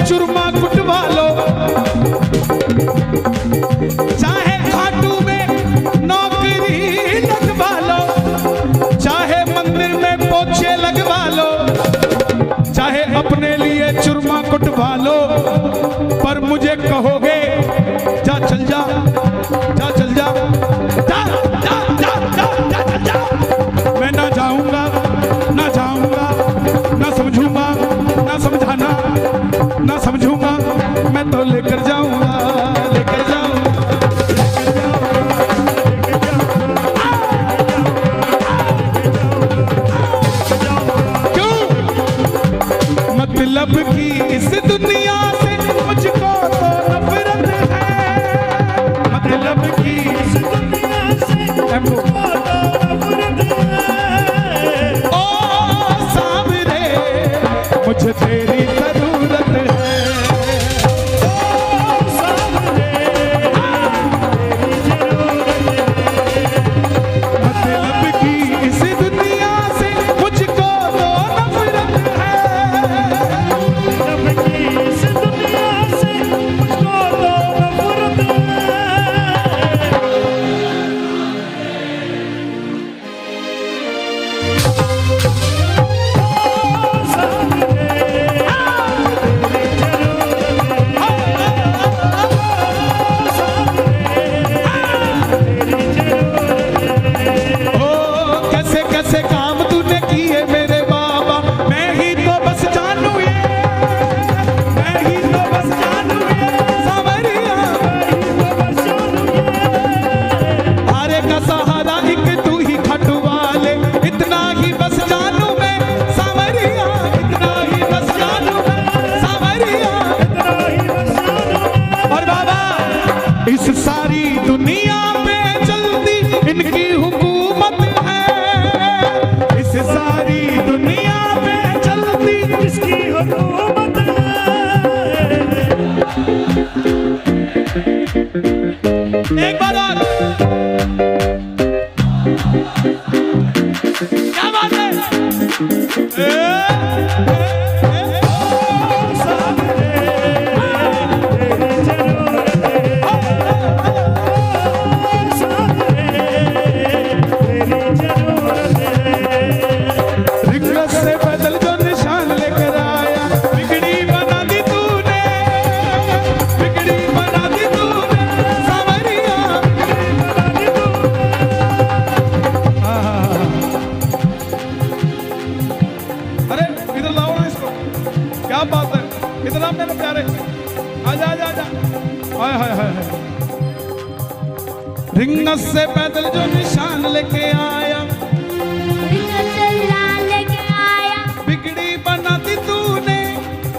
रिंगस से पैदल जो निशान लेके आया, लेके आया, बिगड़ी बना दी तूने,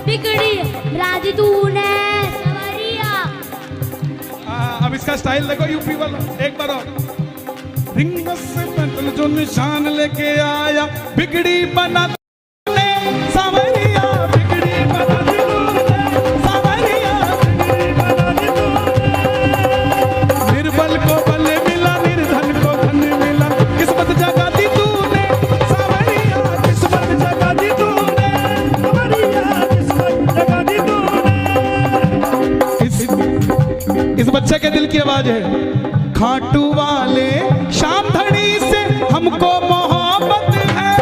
बिगड़ी राजी तूने सवरिया। अब इसका स्टाइल देखो यूपी वाला, एक बार और। रिंगस से पैदल जो निशान लेके आया, बिगड़ी बना तूने सावरिया, बिगड़ी बना दी तूने सावरिया, निर्बल को बल मिला, निर्धन को धन मिला, किस्मत जगा दी तूने सावरिया, किस्मत जगा दी तूने सावरिया, किस्मत जगा दी तूने। इस बच्चे के दिल की आवाज है, खाटू वाले शाम धड़ी से हमको मोहब्बत है,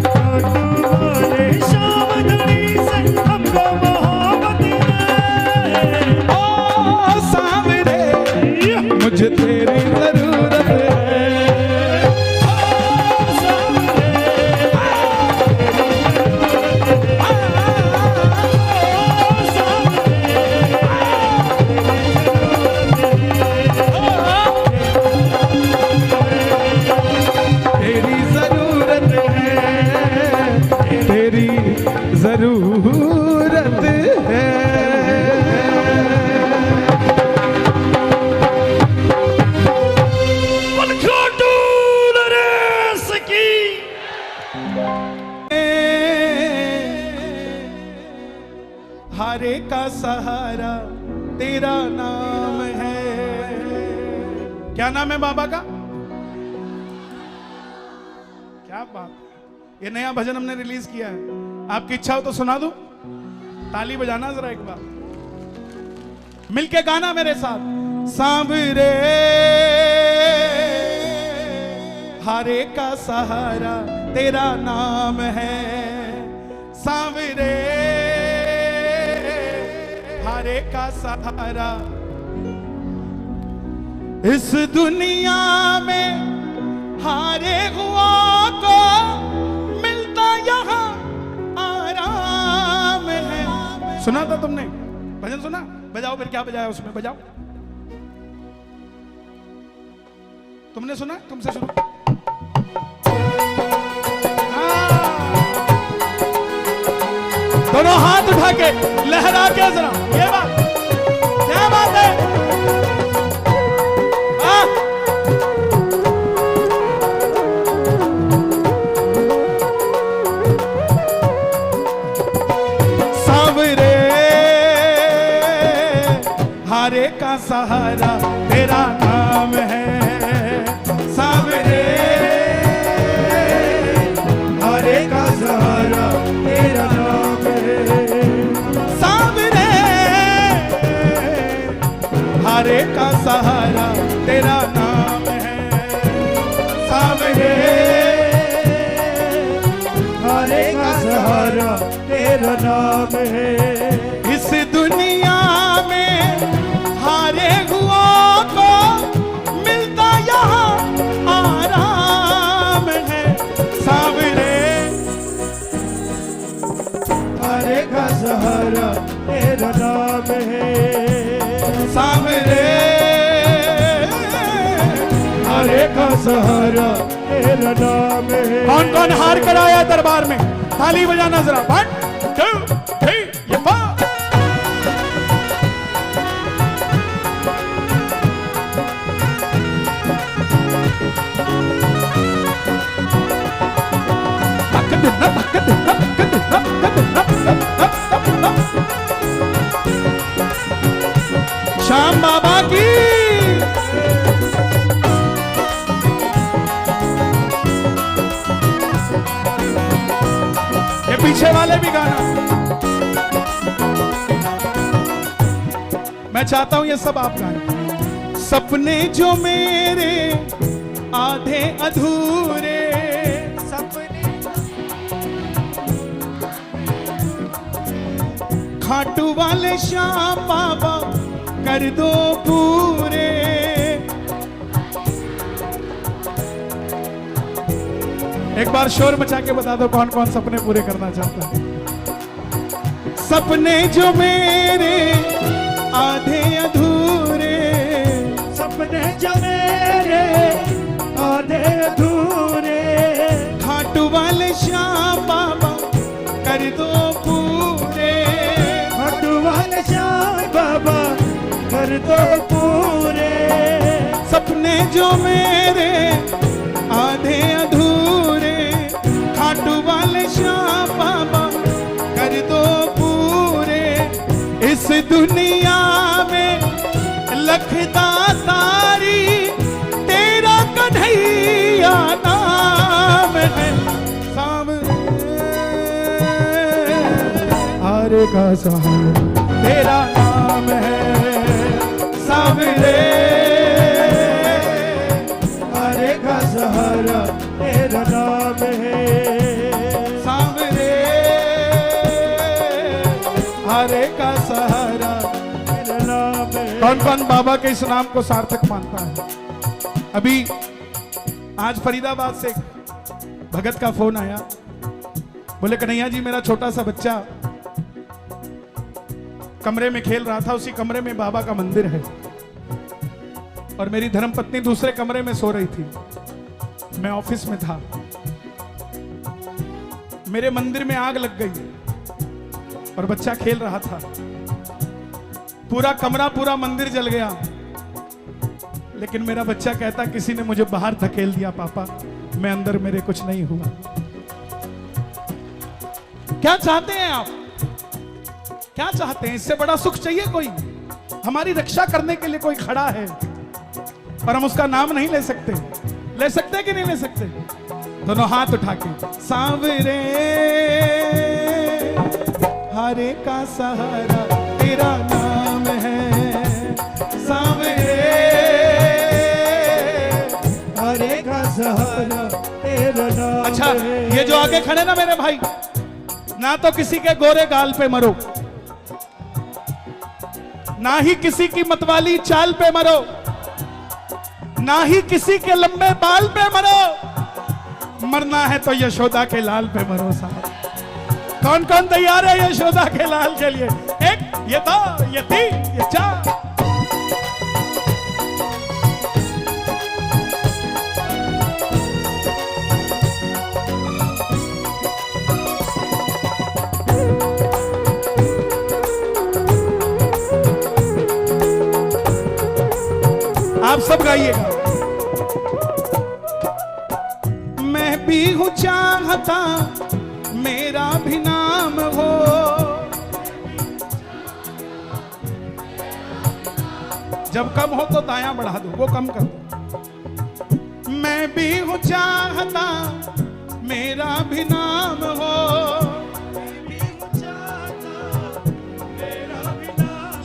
खाटू वाले शाम धड़ी से हमको मोहब्बत है। ओ सावरे मुझे तेरी जरूरत है, ओ सावरे, तेरी जरूरत है, तेरी जरूरत है। खाटू नरेश की हारे का सहारा तेरा नाम है। क्या नाम है बाबा का? क्या बात है। ये नया भजन हमने रिलीज किया है, आपकी इच्छा हो तो सुना दूं? ताली बजाना जरा एक बार, मिलके गाना मेरे साथ। सांवरे हारे का सहारा तेरा नाम है, सांवरे हारे का सहारा। इस दुनिया में हारे हुआ को मिलता यहाँ आराम है। सुना था तुमने भजन? सुना? बजाओ फिर, क्या बजाया उसमें, बजाओ। तुमने सुना? तुमसे शुरू। दोनों हाथ उठा के लहरा के जरा, ये बात क्या बात है। सांवरे हारे का सहारा तेरा नाम है, सांवरे हारे का सहारा तेरा नाम है, सांवरे हारे का सहारा तेरा नाम है, सांवरे हारे का सहारा तेरा नाम है। इस दुनिया में हारे हुआ को मिलता यहाँ आराम है, सांवरे हारे का सहारा तेरा नाम है, सांवरे हारे का सहारा तेरा नाम है। कौन कौन हार कर आया दरबार में? ताली बजाना जरा। 1 2 3 ये 4। श्याम बाबा की। ये पीछे वाले भी गाना। मैं चाहता हूं ये सब आप गाएं। सपने जो मेरे आधे अधूरे, सपने खाटू वाले श्याम बाबा कर दो पूरे। एक बार शोर मचा के बता दो कौन कौन सपने पूरे करना चाहता है। सपने जो मेरे आधे अधूरे, सपने जो मेरे आधे अधूरे, खाटू वाले श्याम बाबा कर दो पूरे, खाटू वाले श्याम बाबा कर दो पूरे, सपने जो मेरे आधे अधूरे, खाटू वाले श्याम बाबा कर दो पूरे। इस दुनिया में लखदा तारी तेरा कन्हैया नाम है, सामने हारे का सहारा तेरा नाम है, सामने हारे का सहारा तेरा नाम है, सामने हारे का सहारा। तेरा नाम है। कौन कौन बाबा के इस नाम को सार्थक मानता है? अभी आज फरीदाबाद से भगत का फोन आया, बोले कन्हैया जी मेरा छोटा सा बच्चा कमरे में खेल रहा था, उसी कमरे में बाबा का मंदिर है और मेरी धर्मपत्नी दूसरे कमरे में सो रही थी, मैं ऑफिस में था, मेरे मंदिर में आग लग गई और बच्चा खेल रहा था, पूरा कमरा पूरा मंदिर जल गया, लेकिन मेरा बच्चा कहता किसी ने मुझे बाहर धकेल दिया पापा, मैं अंदर मेरे कुछ नहीं हुआ। क्या चाहते हैं आप? क्या चाहते हैं? इससे बड़ा सुख चाहिए कोई? हमारी रक्षा करने के लिए कोई खड़ा है और हम उसका नाम नहीं ले सकते? ले सकते कि नहीं ले सकते? दोनों हाथ उठा के, सांवरे हारे का सहारा तेरा नाम है, सांवरे हारे का सहारा तेरा नाम अच्छा, है। ये जो आगे खड़े ना मेरे भाई, ना तो किसी के गोरे गाल पे मरो, ना ही किसी की मतवाली चाल पे मरो, ना ही किसी के लंबे बाल पे मरो, मरना है तो यशोदा के लाल पे मरो साहब। कौन कौन तैयार है यशोदा के लाल के लिए? एक, ये दो, ये तीन, ये चार। आप सब गाइएगा। मैं भी हूं चाहता मेरा भी नाम हो, जब कम हो तो दायां बढ़ा दो, वो कम कर दो। मैं भी हूं चाहता मेरा भी नाम हो,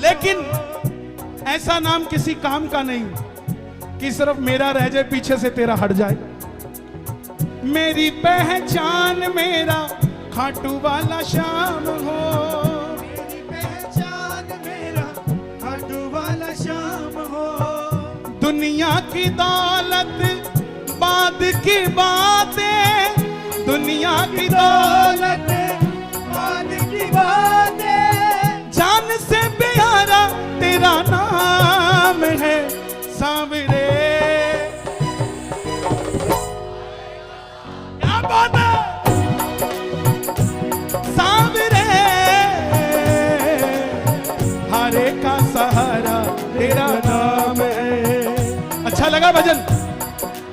लेकिन ऐसा नाम किसी काम का नहीं कि सिर्फ मेरा रह जाए, पीछे से तेरा हट जाए। मेरी पहचान मेरा खाटू वाला श्याम हो, मेरी पहचान मेरा खाटू वाला श्याम हो, दुनिया की दौलत बाद की बातें, दुनिया की दौलत बाद की बातें, जान से प्यारा तेरा नाम है, सांवरे। क्या बात है? सांवरे हारे का सहारा तेरा नाम है। अच्छा लगा भजन?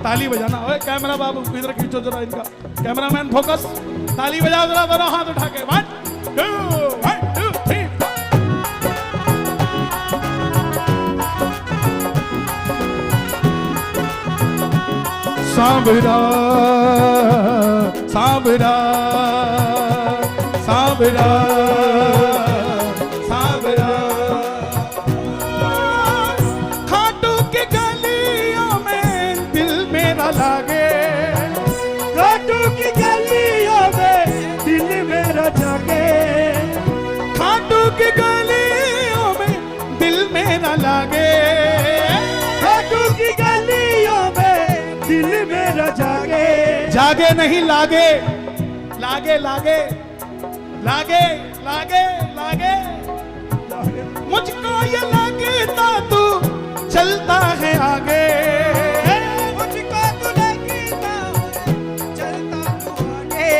ताली बजाना। ओए कैमरा बाबू इधर खींचो जरा इनका, कैमरामैन फोकस, ताली बजाओ जरा, दोनों हाथ उठा के। 1 2 3। सांवरा सांवरा सांवरा सांवरा, खाटू की गलियों में दिल मेरा लागे, खाटू की गलियों में दिल मेरा जागे, खाटू की गलियों में दिल मेरा लागे, खाटू की गलियों में दिल मेरा जागे, जागे नहीं लागे, लागे लागे लागे लागे लागे, मुझको ये लगता तू चलता है आगे। मुझको तू लगता है चलता तू आगे।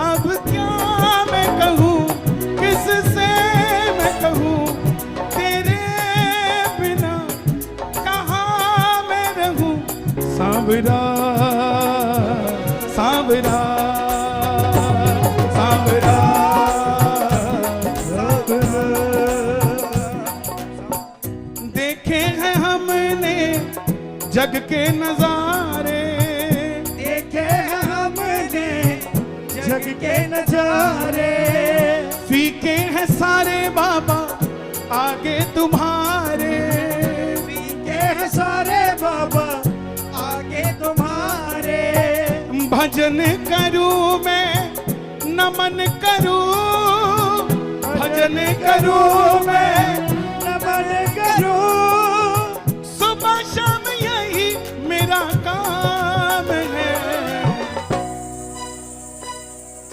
अब क्या मैं कहूँ, किससे मैं कहूँ, तेरे बिना कहाँ मैं रहूँ। सांवरा सांवरा सांवरा देखे हैं हमने जग के नजारे, देखे हैं हमने जग के नजारे। फीके हैं सारे बाबा आगे तुम्हारे। फीके हैं सारे बाबा आगे तुम्हारे। भजन करूं मैं नमन करूं, भजन करूं मैं नमन करूं। सुबह शाम यही मेरा काम है।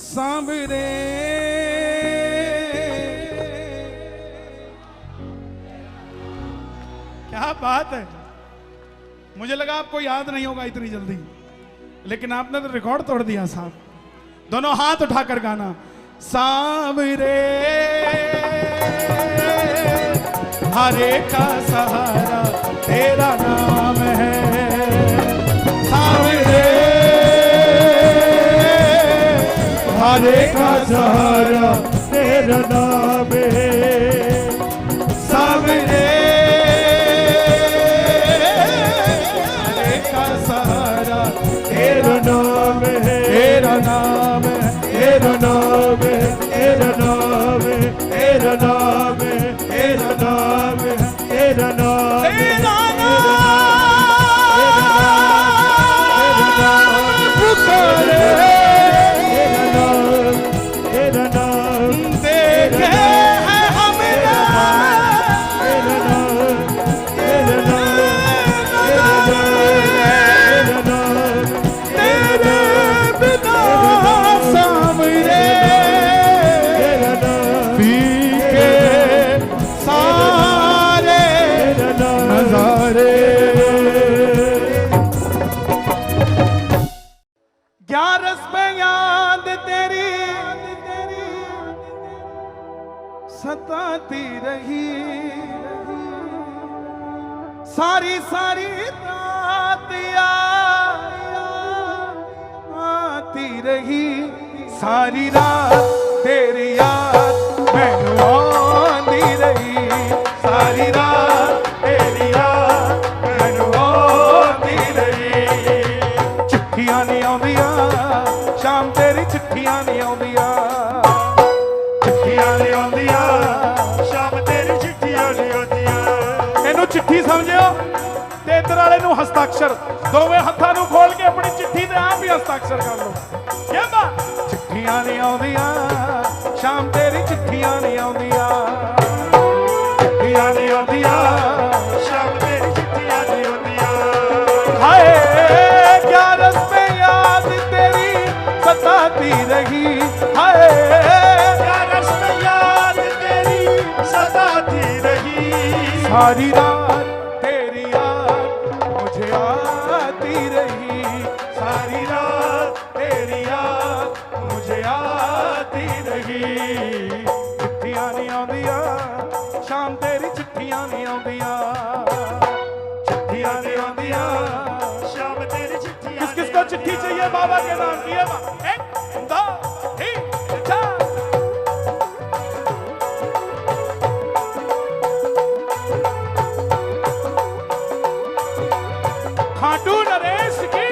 सांवरे क्या बात है। मुझे लगा आपको याद नहीं होगा इतनी जल्दी, लेकिन आपने तो रिकॉर्ड तोड़ दिया साहब। दोनों हाथ उठाकर गाना। सांवरे हरे का सहारा तेरा नाम है। सांवरे हरे का सहारा तेरा नाम है। सांवरे हरे का सहारा तेरा नाम है। तेरा नाम है। तेरा नाम है। तेरा नाम है। तेरा नाम है। तेरा नाम है। तेरा नाम है। तेरा नाम पुकारे। तेरा नाम। तेरा नाम। देखे हैं हमने तेरा नाम। तेरा नाम। तेरा नाम। तेरे बिना सांवरे तेरा नाम। फीके सारे नजारे। 11 में याद तेरी सताती रही। सारी सारी रात आती रही। सारी रात तेरी याद मैनू आंदी रही। सारी रात तेरी याद मैनू आंदी रही। चिट्ठियां नहीं आउंदियां शाम तेरी, चिट्ठियां नहीं आउंदियां, चिट्ठियां नहीं आउंदियां शाम तेरी चिट्ठियां नहीं होतियां। ਇਹਨੂੰ ਚਿੱਠੀ ਸਮਝਿਓ ਤੇ ਇਧਰ ਵਾਲੇ ਨੂੰ ਹਸਤਾਖਰ। ਦੋਵੇਂ ਹੱਥਾਂ ਨੂੰ ਖੋਲ ਕੇ ਆਪਣੀ ਚਿੱਠੀ ਤੇ ਆਪ ਹੀ ਹਸਤਾਖਰ ਕਰ ਲਓ। ਕੀ ਬਾਤ। ਚਿੱਠੀਆਂ ਨਹੀਂ ਆਉਂਦੀਆਂ ਸ਼ਾਮ ਤੇਰੀ, ਚਿੱਠੀਆਂ ਨਹੀਂ ਆਉਂਦੀਆਂ, ਚਿੱਠੀਆਂ ਨਹੀਂ ਆਉਂਦੀਆਂ शाम तेरी चिट्ठियां नहीं होतियां। हाय 11 में याद तेरी सताती रही। हाय 11 में याद तेरी सताती रही। सारी रात तेरी याद मुझे आती रही। सारी रात तेरी याद मुझे आती रही। चिट्ठियां नहीं आउंदियां शाम तेरी, चिट्ठियां नहीं आउंदियां, चिट्ठियां नहीं आउंदियां। शाम तेरी चिट्ठियां किस किस को चिट्ठी चाहिए बाबा के नाम की? 1 2 3 4। खाटू नरेश की।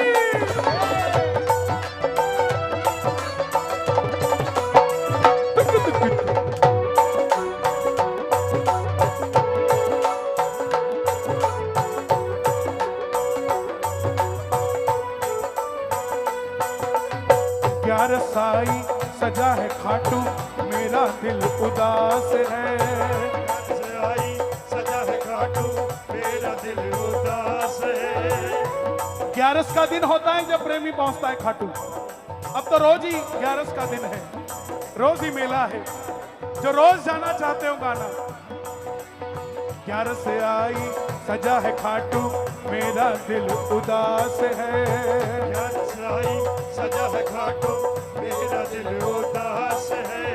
क्या रसाई सजा है खाटू मेरा दिल उदास है। से आई सजा है खाटू मेरा दिल उदास है। 11 का दिन होता है जब प्रेमी पहुंचता है खाटू। अब तो रोज ही 11 का दिन है, रोज ही मेला है। जो रोज जाना चाहते हो गाना ग्यारस आई सजा है खाटू मेरा दिल उदास है। ग्यारस आई सजा है खाटू मेरा दिल उदास है।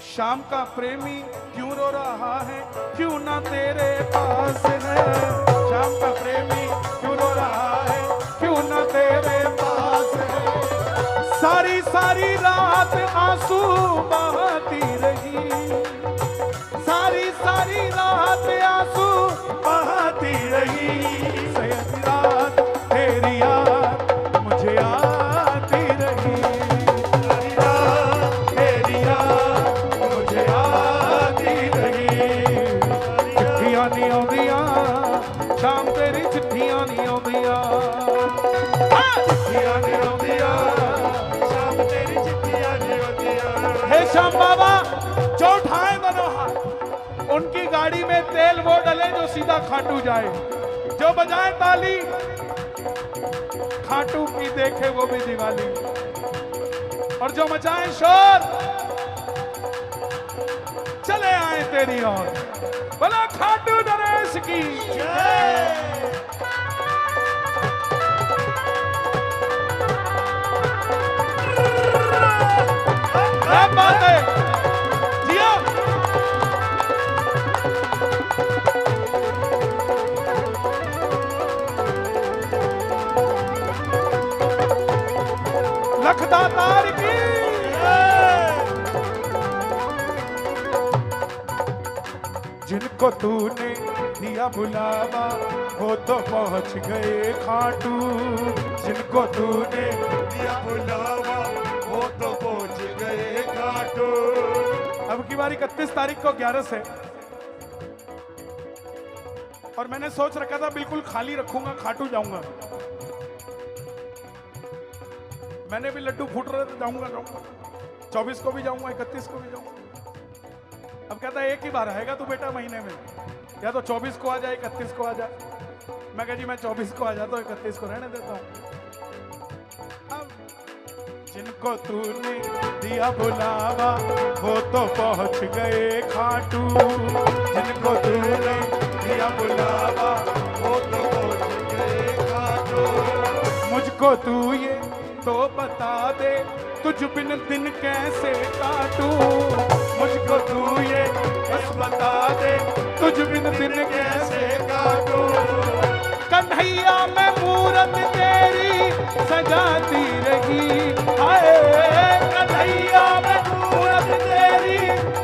शाम का प्रेमी क्यों रो रहा है, क्यों ना तेरे पास है। शाम का प्रेमी क्यों रो रहा है, क्यों ना तेरे पास है। सारी सारी रात आंसू बहाती रही, सारी सारी रात आंसू बहाती रही। सारी रात तेरी याद मुझे आती रही। सारी रात तेरी याद मुझे आती रही। चिट्ठियां नहीं आउंदियां, शाम तेरी चिट्ठियां नहीं आउंदियां। चिट्ठियां नहीं आउंदियां, शाम तेरी चिट्ठियां नहीं आउंदियां। हे श्याम बाबा, जो उठाए दोनों हाथ, उनकी गाड़ी में तेल वो डले जो सीधा खाटू जाए, जो बजाए ताली खाटू की देखे वो भी दिवाली, और जो मचाए शोर चले आए तेरी ओर। बोला खाटू नरेश की जय। क्या बात है जिया। लखदातार की जिनको तूने दिया बुलावा वो तो पहुंच गए खाटू। जिनको तूने दिया बुलावा वो तो पहुंच गए खाटू। अब की बार 31 तारीख को 11 है, और मैंने सोच रखा था बिल्कुल खाली रखूंगा, खाटू जाऊंगा। मैंने भी लड्डू फूट रहे थे, जाऊंगा 24 को भी जाऊंगा, 31 को भी जाऊंगा। अब कहता है एक ही बार आएगा तू बेटा महीने में, या तो 24 को आ जाए 31 को आ जाए। मैं कह जी मैं 24 को आ जाता हूँ, 31 को रहने देता हूँ। अब जिनको तूने दिया बुलावा वो तो पहुंच गए खाटू। जिनको तूने दिया बुलावा वो तो पहुंच गए खाटू। मुझको तू ये तो बता दे तुझ बिन दिन कैसे काटूं। मुझको तू ये बस बता दे तुझ बिन दिन कैसे काटूं। कन्हैया मैं मूरत तेरी सजाती रही, हाय कन्हैया मैं मूरत तेरी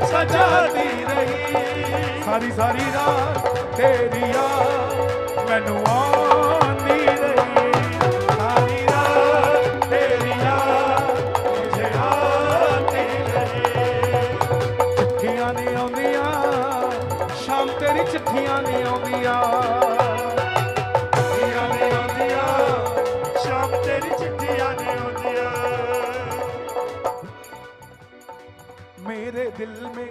सजाती रही। सारी सारी रात तेरी याद मैनू आंदी रही। सारी रात तेरी याद मुझे आती रही। चिट्ठियां नहीं आउंदियां, शाम तेरी चिट्ठियां नहीं आउंदियां। चिट्ठियां नहीं आउंदियां, शाम तेरी चिट्ठियां नहीं आउंदियां। मेरे दिल में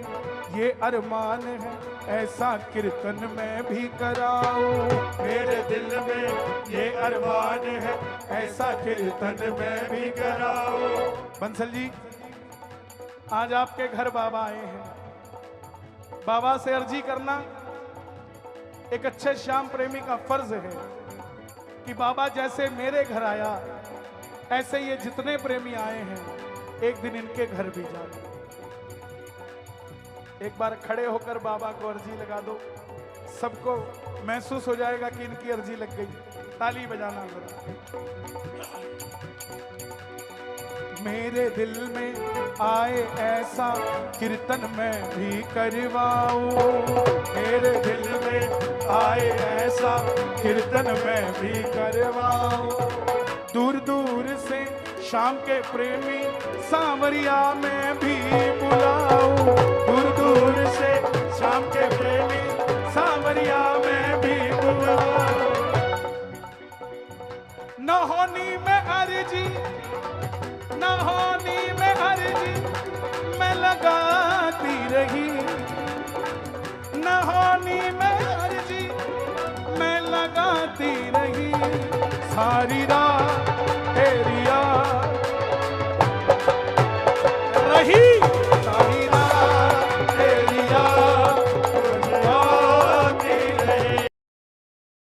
ये अरमान है ऐसा कीर्तन मैं भी कराऊं। मेरे दिल में ये अरमान है ऐसा कीर्तन मैं भी कराऊं। बंसल जी, आज आपके घर बाबा आए हैं। बाबा से अर्जी करना एक अच्छे श्याम प्रेमी का फर्ज है कि बाबा जैसे मेरे घर आया ऐसे ये जितने प्रेमी आए हैं एक दिन इनके घर भी जाए। एक बार खड़े होकर बाबा को अर्जी लगा दो, सबको महसूस हो जाएगा कि इनकी अर्जी लग गई। ताली बजाना जरा। मेरे दिल में आए ऐसा कीर्तन मैं भी करवाऊं। मेरे दिल में आए ऐसा कीर्तन मैं भी करवाऊं। दूर दूर से शाम के प्रेमी सांवरिया में भी बुलाऊं। दूर दूर से शाम के प्रेमी सांवरिया में भी बुलाऊं। नहोनी में अर्जी, नहोनी में अर्जी मैं लगाती रही। नहोनी में अर्जी मैं लगाती रही। सारी रात तेरी याद रही।